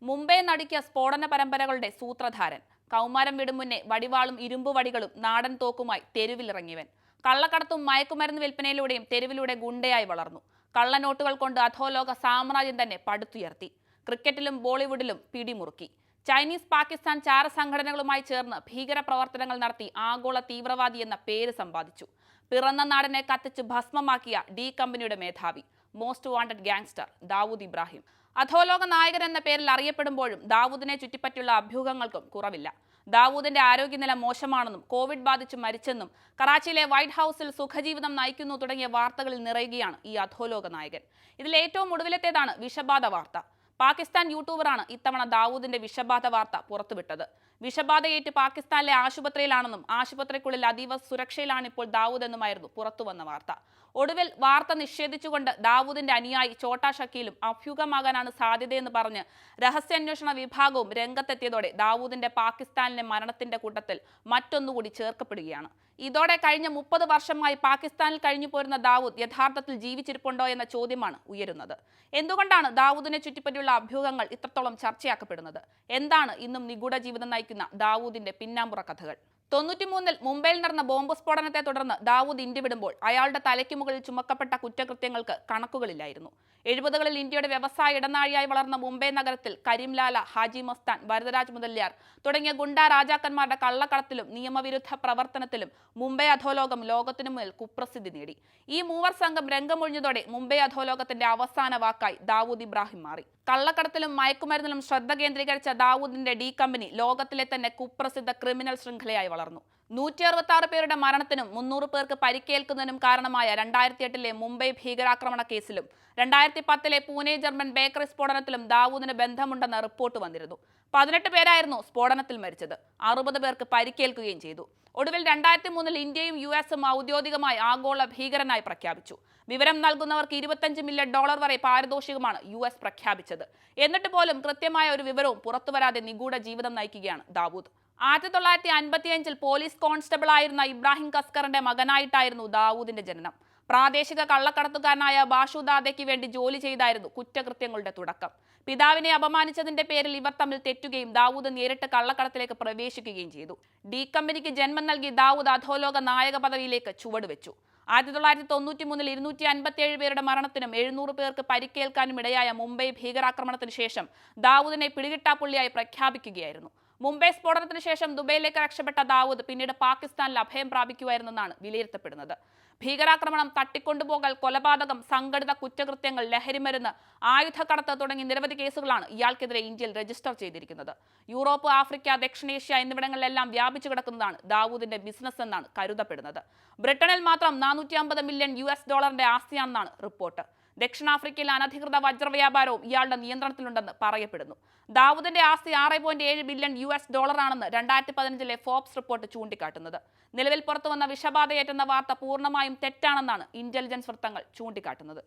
മുംബൈ നടുക്കിയ സ്ഫോടന പരമ്പരകളുടെ സൂത്രധാരൻ. കൗമാരം വിടും മുന്നേ വടിവാളും ഇരുമ്പുവടികളും നാടൻ തോക്കുമായി തെരുവിലിറങ്ങിയവൻ. കള്ളക്കടത്തും മയക്കുമരുന്ന് വിൽപ്പനയിലൂടെയും തെരുവിലൂടെ ഗുണ്ടയായി വളർന്നു. കള്ളനോട്ടുകൾ കൊണ്ട് അധോലോക സാമ്രാജ്യം തന്നെ പടുത്തുയർത്തി. ക്രിക്കറ്റിലും ബോളിവുഡിലും പിടിമുറുക്കി. ചൈനീസ് പാകിസ്ഥാൻ ചാര സംഘടനകളുമായി ചേർന്ന് ഭീകര പ്രവർത്തനങ്ങൾ നടത്തി ആഗോള തീവ്രവാദി എന്ന പേര് സമ്പാദിച്ചു. പിറന്ന നാടിനെ കത്തിച്ച് ഭസ്മമാക്കിയ ഡി കമ്പനിയുടെ മേധാവി, most wanted gangster Dawood Ibrahim. അധോലോക നായകൻ എന്ന പേരിൽ അറിയപ്പെടുമ്പോഴും ദാവൂദിനെ ചുറ്റിപ്പറ്റിയുള്ള അഭ്യൂഹങ്ങൾക്കും കുറവില്ല. ദാവൂദിന്റെ ആരോഗ്യനില മോശമാണെന്നും കോവിഡ് ബാധിച്ച് മരിച്ചെന്നും കറാച്ചിയിലെ വൈറ്റ് ഹൌസിൽ സുഖജീവിതം നയിക്കുന്നു തുടങ്ങിയ വാർത്തകളിൽ നിറയുകയാണ് ഈ അധോലോക നായകൻ. ഇതിൽ ഏറ്റവും ഒടുവിലത്തേതാണ് വിഷബാധ വാർത്ത. പാകിസ്ഥാൻ യൂട്യൂബറാണ് ഇത്തവണ ദാവൂദിന്റെ വിഷബാധ വാർത്ത പുറത്തുവിട്ടത്. വിഷബാധയേറ്റ് പാകിസ്ഥാനിലെ ആശുപത്രിയിലാണെന്നും ആശുപത്രിക്കുള്ളിൽ അതീവ സുരക്ഷയിലാണ് ഇപ്പോൾ ദാവൂദ് എന്നുമായിരുന്നു പുറത്തുവന്ന വാർത്ത. ഒടുവിൽ വാർത്ത നിഷേധിച്ചുകൊണ്ട് ദാവൂദിന്റെ അനുയായി ഛോട്ടാ ഷക്കീലും അഭ്യൂഹമാകാനാണ് സാധ്യതയെന്ന് പറഞ്ഞ് രഹസ്യാന്വേഷണ വിഭാഗവും രംഗത്തെത്തിയതോടെ ദാവൂദിന്റെ പാകിസ്ഥാനിലെ മരണത്തിന്റെ കൂട്ടത്തിൽ മറ്റൊന്നുകൂടി ചേർക്കപ്പെടുകയാണ്. ഇതോടെ കഴിഞ്ഞ 30 വർഷമായി പാകിസ്ഥാനിൽ കഴിഞ്ഞു പോരുന്ന ദാവൂദ് യഥാർത്ഥത്തിൽ ജീവിച്ചിരിപ്പുണ്ടോ എന്ന ചോദ്യമാണ് ഉയരുന്നത്. എന്തുകൊണ്ടാണ് ദാവൂദിനെ ചുറ്റിപ്പറ്റിയുള്ള അഭ്യൂഹങ്ങൾ ഇത്രത്തോളം ചർച്ചയാക്കപ്പെടുന്നത്? എന്താണ് ഇന്നും നിഗൂഢ ജീവിതം നയിക്കുന്ന ദാവൂദിന്റെ പിന്നാമ്പുറ കഥകൾ? 93-ൽ മുംബൈയിൽ നടന്ന ബോംബ് സ്ഫോടനത്തെ തുടർന്ന് ദാവൂദ് ഇന്ത്യ വിടുമ്പോൾ അയാളുടെ തലയ്ക്ക് മുകളിൽ ചുമക്കപ്പെട്ട കുറ്റകൃത്യങ്ങൾക്ക് കണക്കുകളില്ലായിരുന്നു. 70കളിൽ ഇന്ത്യയുടെ വ്യവസായ ഇടനാഴിയായി വളർന്ന മുംബൈ നഗരത്തിൽ കരീംലാല, ഹാജി മസ്താൻ, വരദരാജ് മുതല്യാർ തുടങ്ങിയ ഗുണ്ടാ രാജാക്കന്മാരുടെ കള്ളക്കടത്തിലും നിയമവിരുദ്ധ പ്രവർത്തനത്തിലും മുംബൈ അധോലോകം ലോകത്തിനു മുന്നിൽ കുപ്രസിദ്ധി നേടി. ഈ മൂവർ സംഘം രംഗമൊഴിഞ്ഞതോടെ മുംബൈ അധോലോകത്തിന്റെ അവസാന വാക്കായി ദാവൂദ് ഇബ്രാഹിം മാറി. കള്ളക്കടത്തിലും മയക്കുമരുന്നിലും ശ്രദ്ധ കേന്ദ്രീകരിച്ച ദാവൂദിന്റെ ഡി കമ്പനി ലോകത്തിലെ തന്നെ കുപ്രസിദ്ധ ക്രിമിനൽ ശൃംഖലയായി വളർന്നു. 166 പേരുടെ മരണത്തിനും 300 പേർക്ക് പരിക്കേൽക്കുന്നതിനും കാരണമായ 2008-ലെ മുംബൈ ഭീകരാക്രമണ കേസിലും 2010-ലെ പൂനെ ജർമ്മൻ ബേക്കറി സ്ഫോടനത്തിലും ദാവൂദിന് ബന്ധമുണ്ടെന്ന് റിപ്പോർട്ട് വന്നിരുന്നു. 18 പേരായിരുന്നു സ്ഫോടനത്തിൽ മരിച്ചത്. 60 പേർക്ക് പരിക്കേൽക്കുകയും ചെയ്തു. ഒടുവിൽ 2003-ൽ ഇന്ത്യയും US-ഉം ഔദ്യോഗികമായി ആഗോള ഭീകരനായി പ്രഖ്യാപിച്ചു. വിവരം നൽകുന്നവർക്ക് $25 മില്യൺ വരെ പാരിതോഷികമാണ് US പ്രഖ്യാപിച്ചത്. എന്നിട്ട് പോലും കൃത്യമായ ഒരു വിവരവും പുറത്തുവരാതെ നിഗൂഢ ജീവിതം നയിക്കുകയാണ് ദാവൂദ്. 1955-ൽ പോലീസ് കോൺസ്റ്റബിൾ ആയിരുന്ന ഇബ്രാഹിം കസ്കറിന്റെ മകനായിട്ടായിരുന്നു ദാവൂദിന്റെ ജനനം. പ്രാദേശിക കള്ളക്കടത്തുകാരനായ ബാഷു ദാദയ്ക്ക് വേണ്ടി ജോലി ചെയ്തായിരുന്നു കുറ്റകൃത്യങ്ങളുടെ തുടക്കം. പിതാവിനെ അപമാനിച്ചതിന്റെ പേരിൽ ഇവർ തമ്മിൽ തെറ്റുകയും ദാവൂദ് നേരിട്ട് കള്ളക്കടത്തിലേക്ക് പ്രവേശിക്കുകയും ചെയ്തു. ഡി കമ്പനിക്ക് ജന്മം നൽകി ദാവൂദ് അധോലോക നായക പദവിയിലേക്ക് ചുവടുവെച്ചു. 1993-ൽ 257 പേരുടെ മരണത്തിനും 700 പേർക്ക് പരിക്കേൽക്കാനും ഇടയായ മുംബൈ ഭീകരാക്രമണത്തിന് ശേഷം ദാവൂദിനെ പിടികിട്ടാപ്പുള്ളിയായി പ്രഖ്യാപിക്കുകയായിരുന്നു. മുംബൈ സ്ഫോടനത്തിന് ശേഷം ദുബൈയിലേക്ക് രക്ഷപ്പെട്ട ദാവൂദ് പിന്നീട് പാകിസ്ഥാനിൽ അഭയം പ്രാപിക്കുമായിരുന്നെന്നാണ് വിലയിരുത്തപ്പെടുന്നത്. ഭീകരാക്രമണം, തട്ടിക്കൊണ്ടുപോകൽ, കൊലപാതകം, സംഘടിത കുറ്റകൃത്യങ്ങൾ, ലഹരിമരുന്ന്, ആയുധക്കടത്ത് തുടങ്ങി നിരവധി കേസുകളാണ് ഇയാൾക്കെതിരെ ഇന്ത്യയിൽ രജിസ്റ്റർ ചെയ്തിരിക്കുന്നത്. യൂറോപ്പ്, ആഫ്രിക്ക, ദക്ഷിണേഷ്യ എന്നിവിടങ്ങളിലെല്ലാം വ്യാപിച്ചു കിടക്കുന്നതാണ് ദാവൂദിന്റെ ബിസിനസ് എന്നാണ് കരുതപ്പെടുന്നത്. ബ്രിട്ടനിൽ മാത്രം $450 മില്യൺ ആസ്തിയാണെന്നാണ് റിപ്പോർട്ട്. ദക്ഷിണാഫ്രിക്കയിൽ അനധികൃത വജ്രവ്യാപാരവും ഇയാളുടെ നിയന്ത്രണത്തിലുണ്ടെന്ന് പറയപ്പെടുന്നു. ദാവൂദിന്റെ ആസ്തി $6.7 ബില്യൺ ആണെന്ന് 2015-ലെ ഫോബ്സ് റിപ്പോർട്ട് ചൂണ്ടിക്കാട്ടുന്നത്. നിലവിൽ പുറത്തുവന്ന വിഷബാധയേറ്റെന്ന വാർത്ത പൂർണ്ണമായും തെറ്റാണെന്നാണ് ഇന്റലിജൻസ് വൃത്തങ്ങൾ ചൂണ്ടിക്കാട്ടുന്നത്.